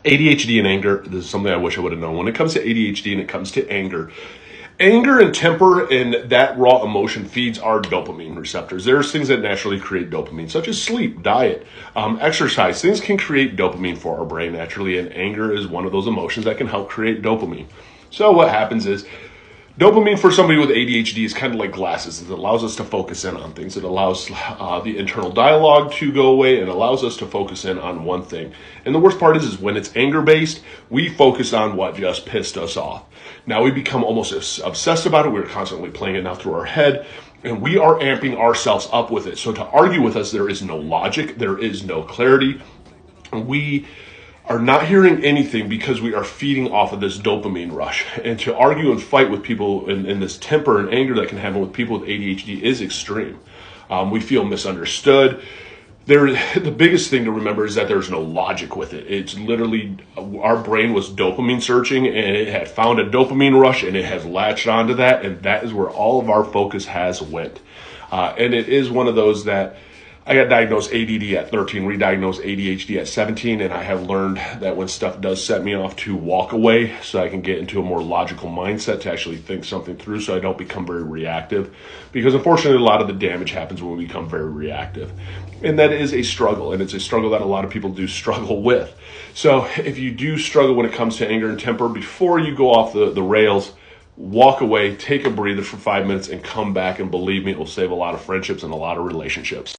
ADHD and anger, this is something I wish I would have known. When it comes to ADHD and it comes to anger, anger and temper and that raw emotion feeds our dopamine receptors. There's things that naturally create dopamine, such as sleep, diet, exercise. Things can create dopamine for our brain naturally, and anger is one of those emotions that can help create dopamine. So what happens is, dopamine for somebody with ADHD is kind of like glasses. It allows us to focus in on things. It allows the internal dialogue to go away and allows us to focus in on one thing. And the worst part is when it's anger-based, we focus on what just pissed us off. Now we become almost obsessed about it. We're constantly playing it now through our head. And we are amping ourselves up with it. So to argue with us, there is no logic. There is no clarity. We are not hearing anything because we are feeding off of this dopamine rush. And to argue and fight with people in this temper and anger that can happen with people with ADHD is extreme. We feel misunderstood. The biggest thing to remember is that there's no logic with it. It's literally, our brain was dopamine searching and it had found a dopamine rush and it has latched onto that, and that is where all of our focus has went. And it is one of those that I got diagnosed ADD at 13, re-diagnosed ADHD at 17, and I have learned that when stuff does set me off to walk away so I can get into a more logical mindset to actually think something through so I don't become very reactive. Because unfortunately, a lot of the damage happens when we become very reactive. And that is a struggle, and it's a struggle that a lot of people do struggle with. So if you do struggle when it comes to anger and temper, before you go off the rails, walk away, take a breather for 5 minutes, and come back, and believe me, it will save a lot of friendships and a lot of relationships.